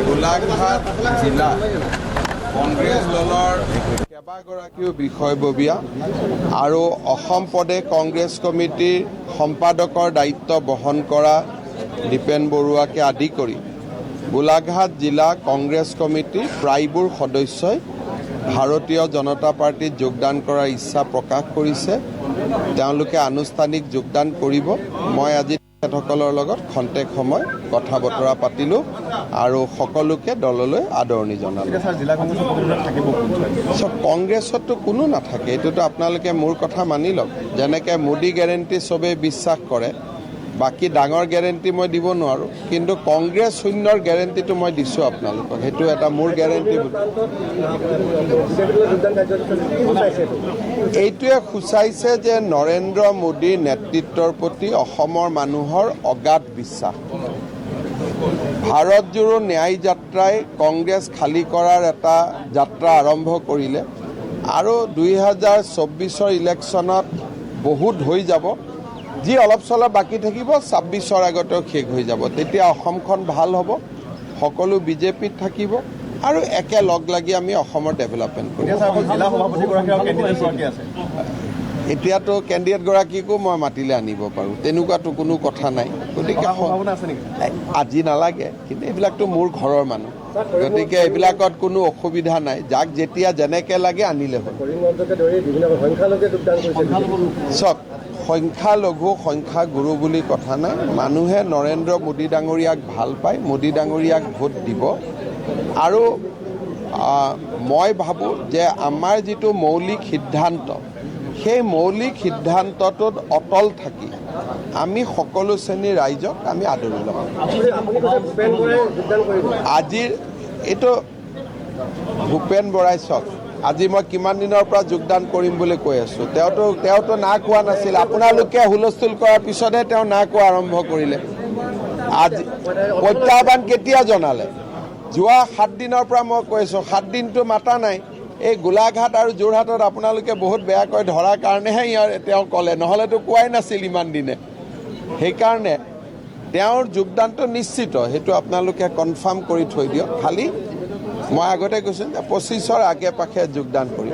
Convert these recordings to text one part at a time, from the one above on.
গোলাঘাট জিলা কংগ্ৰেছ দলৰ কেইবাগৰাকীও বিষয়ববীয়া আৰু অসম প্ৰদেশ কংগ্ৰেছ কমিটিৰ সম্পাদকৰ দায়িত্ব বহন কৰা দীপেন বৰুৱাকে আদি কৰি গোলাঘাট জিলা কংগ্ৰেছ কমিটিৰ প্ৰায়বোৰ সদস্যই ভাৰতীয় জনতা পাৰ্টিত যোগদান কৰাৰ ইচ্ছা প্ৰকাশ কৰিছে। তেওঁলোকে আনুষ্ঠানিক যোগদান কৰিব। মই আজি তেখেতসকলৰ লগত খন্তেক সময় কথা বতৰা পাতিলোঁ আৰু সকলোকে দললৈ আদৰণি জনালোঁ। কংগ্ৰেছততো কোনো নাথাকে, এইটোতো আপোনালোকে মোৰ কথা মানি লওক। যেনেকৈ মোদী গেৰেণ্টি চবেই বিশ্বাস কৰে, বাকী ডাঙৰ গেৰেণ্টি মই দিব নোৱাৰোঁ, কিন্তু কংগ্ৰেছ শূন্যৰ গেৰেণ্টিটো মই দিছোঁ আপোনালোকক। সেইটো এটা মোৰ গেৰেণ্টি। এইটোৱে সূচাইছে যে নৰেন্দ্ৰ মোদীৰ নেতৃত্বৰ প্ৰতি অসমৰ মানুহৰ অগাধ বিশ্বাস। ভাৰত জোৰো ন্যায় যাত্ৰাই কংগ্ৰেছ খালী কৰাৰ এটা যাত্ৰা আৰম্ভ কৰিলে আৰু 2024 ইলেকশ্যনত বহুত হৈ যাব। যি অলপ চলপ বাকী থাকিব 26 আগতেও শেষ হৈ যাব। তেতিয়া অসমখন ভাল হ'ব, সকলো বিজেপিত থাকিব আৰু একে লগ লাগি আমি অসমৰ ডেভেলপমেণ্ট কৰিম। এতিয়াতো কেণ্ডিডেটগৰাকীকো মই মাতিলে আনিব পাৰোঁ, তেনেকুৱাতো কোনো কথা নাই। গতিকে আজি নালাগে, কিন্তু এইবিলাকতো মোৰ ঘৰৰ মানুহ, গতিকে এইবিলাকত কোনো অসুবিধা নাই। যাক যেতিয়া যেনেকৈ লাগে আনিলে হ'ল। চাওক, সংখ্যালঘু সংখ্যাগুৰু বুলি কথা নাই। মানুহে নৰেন্দ্ৰ মোদী ডাঙৰীয়াক ভাল পায়, মোদী ডাঙৰীয়াক ভোট দিব। আৰু মই ভাবোঁ যে আমাৰ যিটো মৌলিক সিদ্ধান্ত, সেই মৌলিক সিদ্ধান্তটোত অটল থাকি আমি সকলো শ্ৰেণীৰ ৰাইজক আমি আদৰি ল'ম। আজিৰ এইটো ভূপেন বৰাই চাওক, আজি মই কিমান দিনৰ পৰা যোগদান কৰিম বুলি কৈ আছোঁ। তেওঁতো না কোৱা নাছিল। আপোনালোকে হুলস্থুল কৰাৰ পিছতহে তেওঁ না কোৱা আৰম্ভ কৰিলে। আজি প্ৰত্যাহ্বান কেতিয়া জনালে? যোৱা 7 দিনৰ পৰা মই কৈ আছোঁ, 7 দিনটো মাতা নাই। এই গোলাঘাট আৰু যোৰহাটত আপোনালোকে বহুত বেয়াকৈ ধৰাৰ কাৰণেহে তেওঁ ক'লে, নহ'লেতো কোৱাই নাছিল ইমান দিনে। সেইকাৰণে তেওঁৰ যোগদানটো নিশ্চিত, সেইটো আপোনালোকে কনফাৰ্ম কৰি থৈ দিয়ক। খালি মই আগতে কৈছোঁ যে 25ৰ আগে পাশে যোগদান কৰিম।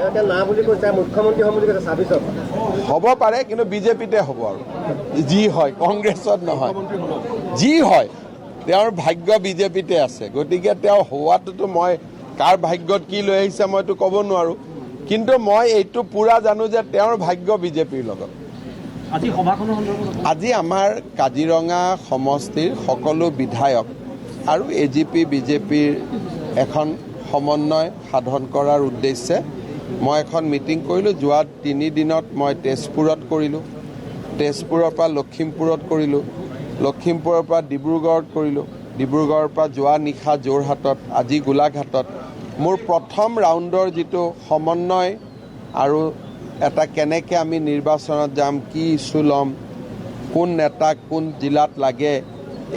হ'ব পাৰে, কিন্তু বিজেপিতে হ'ব আৰু যি হয়, কংগ্ৰেছত নহয়। যি হয় তেওঁৰ ভাগ্য বিজেপিতে আছে। গতিকে তেওঁ হোৱাটোতো মই কাৰ ভাগ্যত কি লৈ আহিছে মইতো ক'ব নোৱাৰোঁ, কিন্তু মই এইটো পূৰা জানো যে তেওঁৰ ভাগ্য বিজেপিৰ লগত। আজি আমাৰ কাজিৰঙা সমষ্টিৰ সকলো বিধায়ক আৰু AGP বিজেপিৰ এখন সমন্বয় সাধন কৰাৰ উদ্দেশ্যে মই এখন মিটিং কৰিলোঁ। যোৱা 3 দিনত মই তেজপুৰত কৰিলোঁ, তেজপুৰৰ পৰা লখিমপুৰত কৰিলোঁ, লখিমপুৰৰ পৰা ডিব্ৰুগড়ত কৰিলোঁ, ডিব্ৰুগড়ৰ পৰা যোৱা নিশা যোৰহাটত, আজি গোলাঘাটত। মোৰ প্ৰথম ৰাউণ্ডৰ যিটো সমন্বয় আৰু এটা কেনেকৈ আমি নিৰ্বাচনত যাম, কি ইছ্যু ল'ম, কোন নেতাক কোন জিলাত লাগে,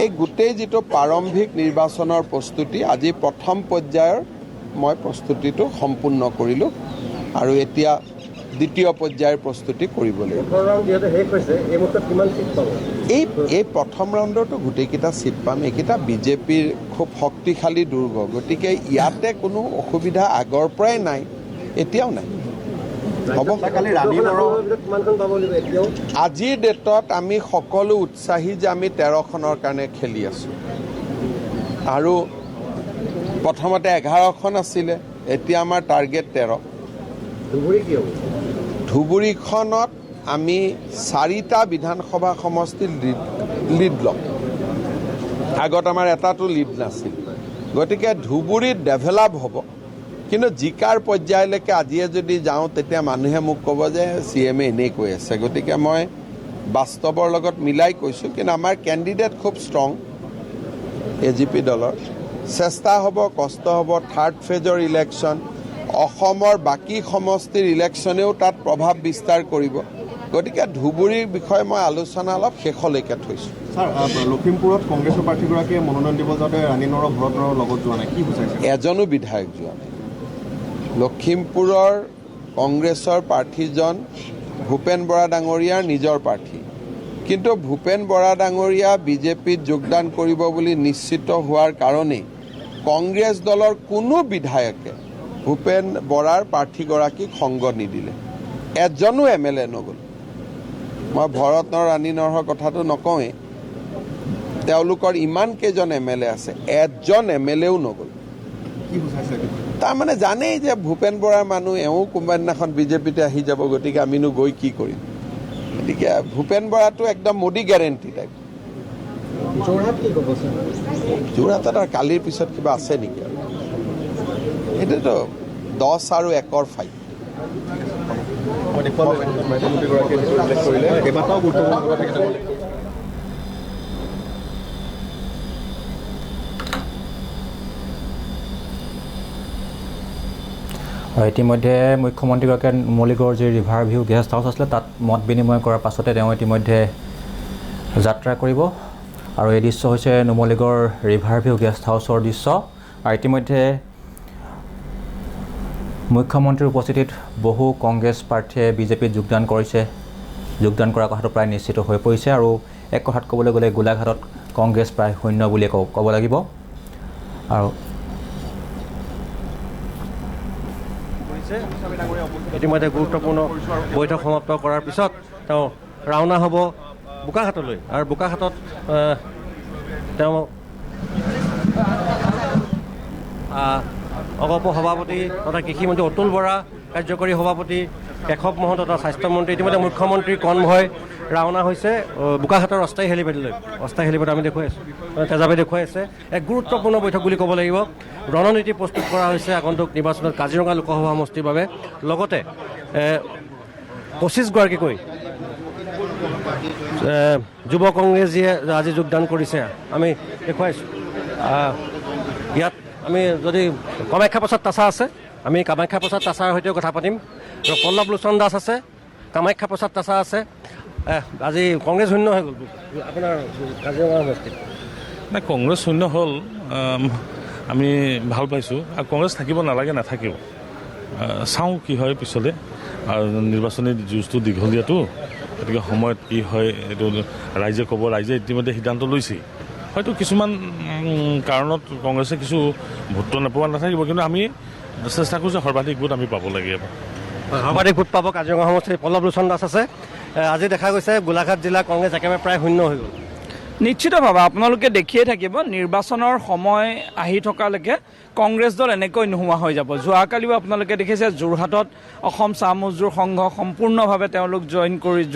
এই গোটেই যিটো প্ৰাৰম্ভিক নিৰ্বাচনৰ প্ৰস্তুতি, আজি প্ৰথম পৰ্যায়ৰ মই প্ৰস্তুতিটো সম্পূৰ্ণ কৰিলোঁ আৰু এতিয়া দ্বিতীয় পৰ্যায়ৰ প্ৰস্তুতি কৰিব লাগিব। এই প্ৰথম ৰাউণ্ডতো গোটেইকেইটা ছিট পাম। এইকেইটা বিজেপিৰ খুব শক্তিশালী দুৰ্গ, গতিকে ইয়াতে কোনো অসুবিধা আগৰ পৰাই নাই, এতিয়াও নাই। হ'ব, আজিৰ ডেটত আমি সকলো উৎসাহী যে আমি 13খনৰ কাৰণে খেলি আছোঁ। আৰু প্ৰথমতে 11খন আছিলে, এতিয়া আমাৰ টাৰ্গেট 13। ধুবুৰীখনত আমি 4টা বিধানসভা সমষ্টিত লিড ল'ম। আগত আমাৰ এটাতো লিড নাছিল। গতিকে ধুবুৰীত ডেভেলপ হ'ব, কিন্তু জিকাৰ পৰ্যায়লৈকে আজিয়ে যদি যাওঁ তেতিয়া মানুহে মোক ক'ব যে CM এনেই কৈ আছে। গতিকে মই বাস্তৱৰ লগত মিলাই কৈছোঁ, কিন্তু আমাৰ কেণ্ডিডেট খুব ষ্ট্ৰং। AGP দলৰ চেষ্টা হ'ব, কষ্ট হ'ব। 3rd ফেজৰ ইলেকশ্যন, অসমৰ বাকী সমষ্টিৰ ইলেকশ্যনেও তাত প্ৰভাৱ বিস্তাৰ কৰিব। গতিকে ধুবুৰীৰ বিষয়ে মই আলোচনা অলপ শেষলৈকে থৈছোঁ। ছাৰ, লখিমপুৰত কংগ্ৰেছৰ প্ৰাৰ্থীগৰাকীয়ে মনোনয়ন দিব যাওঁতে ৰাণীনৰ ভৰতৰ লগত যোৱা নাই, কি বুজাইছে? এজনো বিধায়ক যোৱা নাই। লখিমপুৰৰ কংগ্ৰেছৰ প্ৰাৰ্থীজন ভূপেন বৰা ডাঙৰীয়াৰ নিজৰ প্ৰাৰ্থী, কিন্তু ভূপেন বৰা ডাঙৰীয়া বিজেপিত যোগদান কৰিব বুলি নিশ্চিত হোৱাৰ কাৰণেই কংগ্ৰেছ দলৰ কোনো বিধায়কে ভূপেন বৰাৰ প্ৰাৰ্থীগৰাকীক সংগ নিদিলে, এজনো MLA নগ'ল। মই ভৰত নৰ ৰাণী নৰহৰ কথাটো নকওঁৱেই, তেওঁলোকৰ ইমান কেইজন MLA আছে, এজন MLAও নগ'ল। কি বুজাইছে? তাৰমানে জানেই যে ভূপেন বৰাৰ মানুহ, এওঁ কোনোবা দিনাখন বিজেপিতে আহি যাব, গতিকে আমিনো গৈ কি কৰিম। গতিকে ভূপেন বৰাটো একদম মোদী গেৰেণ্টি টাইপ। যোৰহাট কি ক'ব? যোৰহাটত আৰু কালিৰ পিছত কিবা আছে নেকি? এইটোতো 10 আৰু 1ৰ ফাইট। কেইবাটাও গুৰুত্বপূৰ্ণ কথা থাকে। ইতিমধ্যে মুখ্যমন্ত্ৰীগৰাকীয়ে নুমলীগড়ৰ যি ৰিভাৰ ভিউ গেষ্ট হাউচ আছিলে তাত মত বিনিময় কৰাৰ পাছতে তেওঁ ইতিমধ্যে যাত্ৰা কৰিব। আৰু এই দৃশ্য হৈছে নুমলীগড় ৰিভাৰ ভিউ গেষ্ট হাউচৰ দৃশ্য। আৰু ইতিমধ্যে মুখ্যমন্ত্ৰীৰ উপস্থিতিত বহু কংগ্ৰেছ প্ৰাৰ্থীয়ে বিজেপিত যোগদান কৰাৰ কথাটো প্ৰায় নিশ্চিত হৈ পৰিছে। আৰু এক কথাত ক'বলৈ গ'লে গোলাঘাটত কংগ্ৰেছ প্ৰায় শূন্য বুলিয়ে ক'ব লাগিব। আৰু ইতিমধ্যে গুৰুত্বপূৰ্ণ বৈঠক সমাপ্ত কৰাৰ পিছত তেওঁ ৰাওনা হ'ব বোকাখাটলৈ। আৰু বোকাখাটত তেওঁ অগপ সভাপতি তথা কৃষিমন্ত্ৰী অতুল বৰা, কাৰ্যকৰী সভাপতি কেশৱ মহন্ত তথা স্বাস্থ্যমন্ত্ৰী, ইতিমধ্যে মুখ্যমন্ত্ৰীৰ কনভয় ৰাওনা হৈছে বোকাখাটৰ অস্থায়ী হেলিপেডলৈ। অস্থায়ী হেলিপেড আমি দেখুৱাই আছোঁ, তেজাবে দেখুৱাই আছে। এক গুৰুত্বপূৰ্ণ বৈঠক বুলি ক'ব লাগিব। ৰণনীতি প্ৰস্তুত কৰা হৈছে আগন্তুক নিৰ্বাচনত কাজিৰঙা লোকসভা সমষ্টিৰ বাবে। লগতে 25গৰাকীকৈ যুৱ কংগ্ৰেছীয়ে আজি যোগদান কৰিছে, আমি দেখুৱাইছোঁ। ইয়াত আমি যদি কামাখ্যা প্ৰসাদ তাছা আছে, আমি কামাখ্যা প্ৰসাদ তাছাৰ সৈতেও কথা পাতিম। পল্লৱ লোচন দাস আছে, কামাখ্যা প্ৰসাদ তাছা আছে। আজি কংগ্ৰেছ শূন্য হৈ গ'ল আপোনাৰ কাজিৰঙা সমষ্টিত। নাই, কংগ্ৰেছ শূন্য হ'ল, আমি ভাল পাইছোঁ। আৰু কংগ্ৰেছ থাকিব নালাগে, নাথাকিব। চাওঁ কি হয় পিছলৈ। আৰু নিৰ্বাচনী যুঁজটো দীঘলীয়াটো, গতিকে সময়ত কি হয় এইটো ৰাইজে ক'ব। ৰাইজে ইতিমধ্যে সিদ্ধান্ত লৈছেই। হয়তো কিছুমান কাৰণত কংগ্ৰেছে কিছু ভোটটো নোপোৱা নাথাকিব, কিন্তু আমি চেষ্টা কৰোঁ যে সৰ্বাধিক ভোট আমি পাব লাগে। সৰ্বাধিক ভোট পাব কাজিৰঙা সমষ্টিত পল্লৱ লোচন দাস আছে। আজি দেখা গৈছে গোলাঘাট জিলা কংগ্ৰেছ একেবাৰে প্ৰায় শূন্য হৈ গ'ল। নিশ্চিতভাৱে আপোনালোকে দেখিয়ে থাকিব, নিৰ্বাচনৰ সময় আহি থকালৈকে কংগ্ৰেছ দল এনেকৈ নোহোৱা হৈ যাব। যোৱাকালিও আপোনালোকে দেখিছে যোৰহাটত অসম চাহ মজদুৰ সংঘ সম্পূৰ্ণভাৱে তেওঁলোক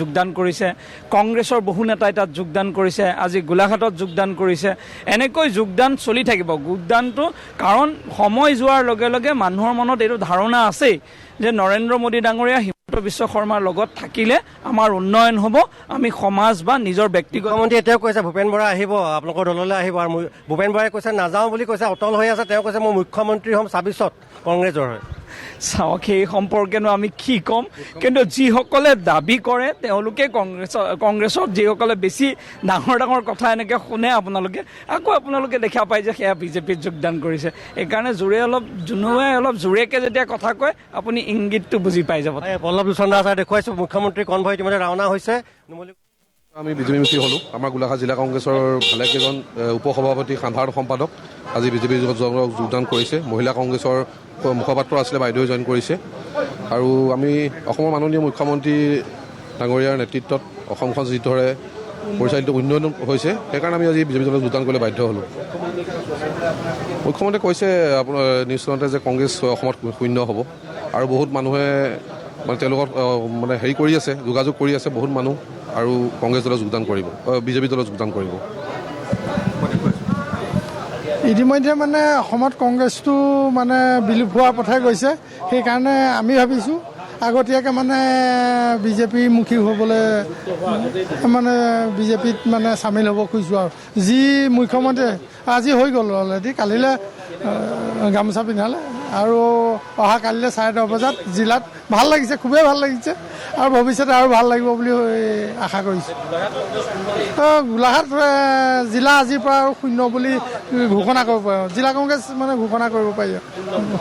যোগদান কৰিছে। কংগ্ৰেছৰ বহু নেতাই তাত যোগদান কৰিছে। আজি গোলাঘাটত যোগদান কৰিছে। এনেকৈ যোগদান চলি থাকিব। যোগদানটো কাৰণ সময় যোৱাৰ লগে লগে মানুহৰ মনত এইটো ধাৰণা আছেই যে নৰেন্দ্ৰ মোদী ডাঙৰীয়া হিমন্ত বিশ্ব শৰ্মাৰ লগত থাকিলে আমাৰ উন্নয়ন হ'ব, আমি সমাজ বা নিজৰ ব্যক্তিগত। মুখ্যমন্ত্ৰী এতিয়াও কৈছে ভূপেন বৰা আহিব, আপোনালোকৰ দললৈ আহিব। আৰু ভূপেন বৰাই কৈছে নাযাওঁ বুলি কৈছে, অটল হৈ আছে। তেওঁ কৈছে মই মুখ্যমন্ত্ৰী হ'ম 26ত কংগ্ৰেছৰ হয়। চাওক, সেই সম্পৰ্কেনো আমি কি ক'ম, কিন্তু যিসকলে দাবী কৰে তেওঁলোকে কংগ্ৰেছক যিসকলে বেছি ডাঙৰ ডাঙৰ কথা এনেকৈ শুনে আপোনালোকে দেখা পায় যে সেয়া বিজেপিত যোগদান কৰিছে। সেইকাৰণে যোনে অলপ জোৰেকৈ যেতিয়া কথা কয় আপুনি ইংগিতটো বুজি পাই যাব। পল্লৱ লোচন দাস দেখুৱাইছোঁ মুখ্যমন্ত্ৰী কনভয় ইতিমধ্যে ৰাওনা হৈছে। আমি বিজেপিমুখী হ'লোঁ। আমাৰ গোলাঘাট জিলা কংগ্ৰেছৰ ভালেকেইজন উপসভাপতি, সাধাৰণ সম্পাদক আজি বিজেপি যোগদান কৰিছে। মহিলা কংগ্ৰেছৰ মুখপাত্ৰ আছিলে, বাইদেৱে জইন কৰিছে। আৰু আমি অসমৰ মাননীয় মুখ্যমন্ত্ৰী ডাঙৰীয়াৰ নেতৃত্বত অসমখন যিদৰে পৰিচালিত উন্নয়ন হৈছে, সেইকাৰণে আমি আজি বিজেপি দলত যোগদান কৰিবলৈ বাধ্য হ'লোঁ। মুখ্যমন্ত্ৰীয়ে কৈছে আপোনাৰ নিউজখনতে যে কংগ্ৰেছ অসমত শূন্য হ'ব। আৰু বহুত মানুহে তেওঁলোকক কৰি আছে, যোগাযোগ কৰি আছে বহুত মানুহ, আৰু কংগ্ৰেছ দলত যোগদান কৰিব, বিজেপি দলত যোগদান কৰিব। ইতিমধ্যে অসমত কংগ্ৰেছটো বিলুপ হোৱাৰ পথে গৈছে। সেইকাৰণে আমি ভাবিছোঁ আগতীয়াকৈ বিজেপিমুখী হ'বলৈ বিজেপিত চামিল হ'ব খুজিছোঁ। আৰু যি মুখ্যমন্ত্ৰী আজি হৈ গ'ল অলৰেডি, কালিলৈ গামোচা পিন্ধালে। আৰু অহা কালিলৈ 10:30 বজাত জিলাত ভাল লাগিছে, খুবেই ভাল লাগিছে। আৰু ভৱিষ্যতে আৰু ভাল লাগিব বুলি আশা কৰিছোঁ। গোলাঘাট জিলা আজিৰ পৰা আৰু শূন্য বুলি ঘোষণা কৰিব পাৰি। জিলা কংগ্ৰেছ ঘোষণা কৰিব পাৰি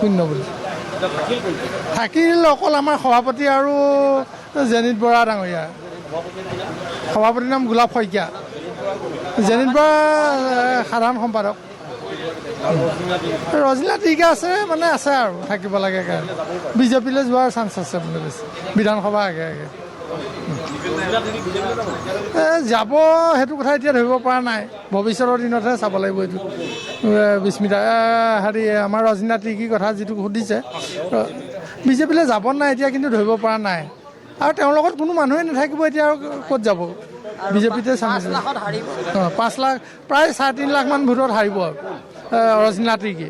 শূন্য বুলি। থাকিল অকল আমাৰ সভাপতি আৰু জেনিত বৰা ডাঙৰীয়া। সভাপতিৰ নাম গোলাপ শইকীয়া, জেনিত বৰা সাধাৰণ সম্পাদক। ৰজনীলা ঠিকে আছে মানে আছে আৰু থাকিব লাগে কাৰণে বিজেপিলৈ যোৱাৰ চান্স আছে মানে বেছি বিধানসভা আগে আগে যাব সেইটো কথা এতিয়া ধৰিব পৰা নাই ভৱিষ্যতৰ দিনতহে চাব লাগিব এইটো বিস্মিতা হেৰি আমাৰ ৰজনীলা টিকিৰ কথা যিটো সুধিছে বিজেপিলৈ যাব নাই এতিয়া কিন্তু ধৰিব পৰা নাই আৰু তেওঁৰ লগত কোনো মানুহে নাথাকিব এতিয়া আৰু ক'ত যাব বিজেপিতে চামিছে 5 লাখ প্ৰায় 3.5 লাখ মান ভোটত হাৰিব ৰজনীলা টিকি